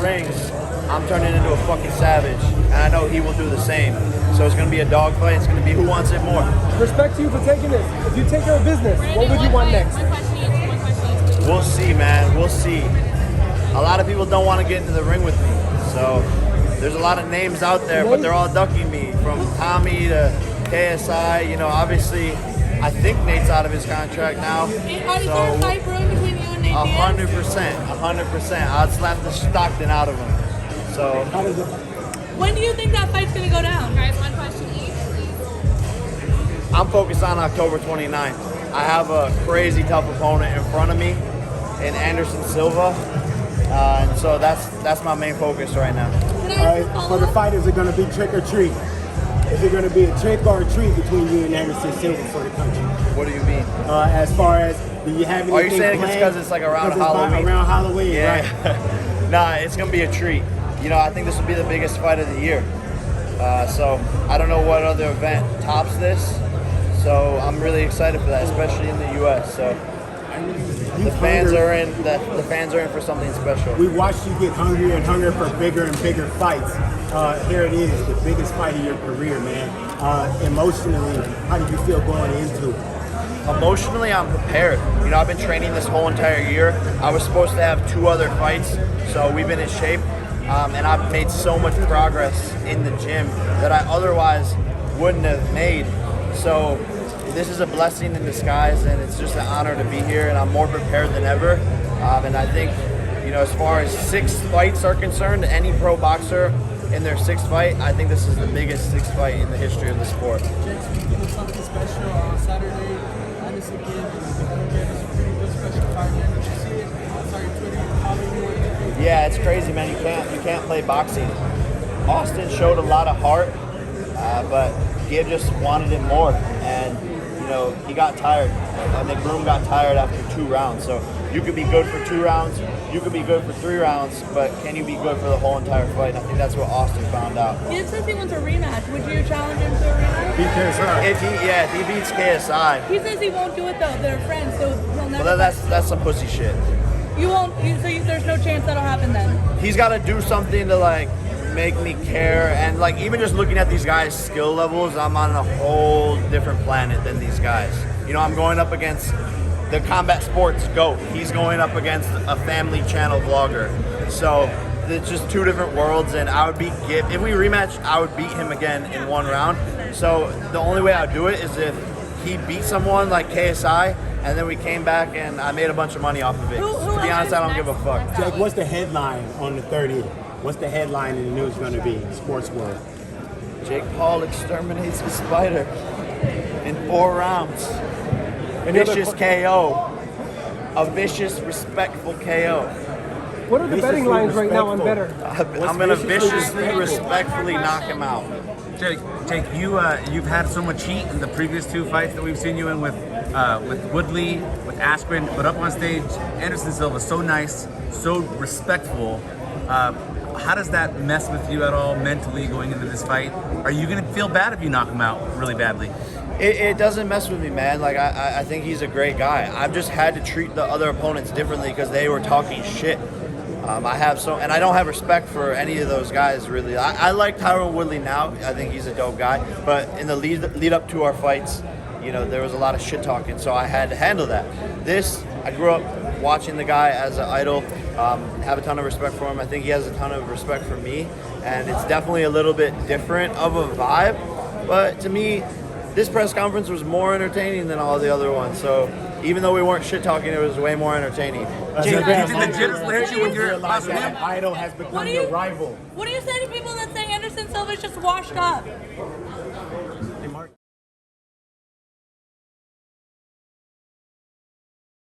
rings, I'm turning into a fucking savage, and I know he will do the same. So it's going to be a dogfight. It's going to be who wants it more. Respect to you for taking this. If you take care of business, what would you want next? We'll see, man. We'll see. A lot of people don't want to get into the ring with me. So there's a lot of names out there, but they're all ducking me. From Tommy to KSI. You know, obviously, I think Nate's out of his contract now. Is there a fight brewing between you and Nate Diaz? 100%. I'd slap the Stockton out of him. So. When do you think that fight's going to go down? Guys, one question each, please. I'm focused on October 29th. I have a crazy tough opponent in front of me in Anderson Silva. And so that's my main focus right now. All right, for the fight, is it going to be trick or treat? Is it going to be a trick or a treat between you and Anderson Silva for the country? What do you mean? As far as, do you have anything Are you saying planned? it's because it's like around Halloween? Around Halloween, yeah. right. Nah, it's going to be a treat. You know, I think this will be the biggest fight of the year. So I don't know what other event tops this. So I'm really excited for that, especially in the U.S. So the fans are in. The fans are in for something special. We watched you get hungrier and hungrier for bigger and bigger fights. Here it is, the biggest fight of your career, man. Emotionally, how do you feel going into it? Emotionally, I'm prepared. You know, I've been training this whole entire year. I was supposed to have 2 other fights, so we've been in shape. And I've made so much progress in the gym that I otherwise wouldn't have made. So this is a blessing in disguise, and it's just an honor to be here, and I'm more prepared than ever. And I think, you know, as far as 6 fights are concerned, any pro boxer in their 6th fight, I think this is the biggest 6th fight in the history of the sport. Jake, speaking of something special, on Saturday, Anderson gave us a pretty good special fight, man. Did you see it? I saw your Twitter, how you were. Yeah, it's crazy, man. You can't play boxing. Austin showed a lot of heart, but Gib just wanted it more, and you know he got tired. And the groom got tired after 2 rounds. So you could be good for 2 rounds, you could be good for 3 rounds, but can you be good for the whole entire fight? And I think that's what Austin found out. He says he wants a rematch. Would you challenge him to a rematch? If he beats KSI, He says he won't do it though. They're friends, so he'll never. well, that's some pussy shit. You won't. There's no chance that'll happen then. He's got to do something to like make me care, and like even just looking at these guys' skill levels, I'm on a whole different planet than these guys. You know, I'm going up against the combat sports GOAT. He's going up against a family channel vlogger. So it's just 2 different worlds, and I would beat Gib. If we rematch, I would beat him again in 1 round. So the only way I'd do it is if he beat someone like KSI, and then we came back and I made a bunch of money off of it. To be honest, I don't give a fuck. Jake, what's the headline on the 30th? What's the headline in the news going to be? Sports World. Jake Paul exterminates the spider in 4 rounds. Vicious KO. A vicious, respectful KO. What are the betting lines right now on Better? I'm going to viciously, respectfully knock him out. Jake, you've had so much heat in the previous 2 fights that we've seen you in with Woodley, with Askren, but up on stage, Anderson Silva, so nice, so respectful. How does that mess with you at all mentally going into this fight? Are you going to feel bad if you knock him out really badly? It doesn't mess with me, man. Like, I think he's a great guy. I've just had to treat the other opponents differently because they were talking shit. And I don't have respect for any of those guys, really. I like Tyron Woodley now. I think he's a dope guy. But in the lead up to our fights, you know, there was a lot of shit talking, so I had to handle that. I grew up watching the guy as an idol, have a ton of respect for him. I think he has a ton of respect for me, and it's definitely a little bit different of a vibe. But to me, this press conference was more entertaining than all the other ones. So even though we weren't shit talking, it was way more entertaining. Jake, did the jitters hit you when you were last An idol has become your rival. What do you say to people that say Anderson Silva's just washed up?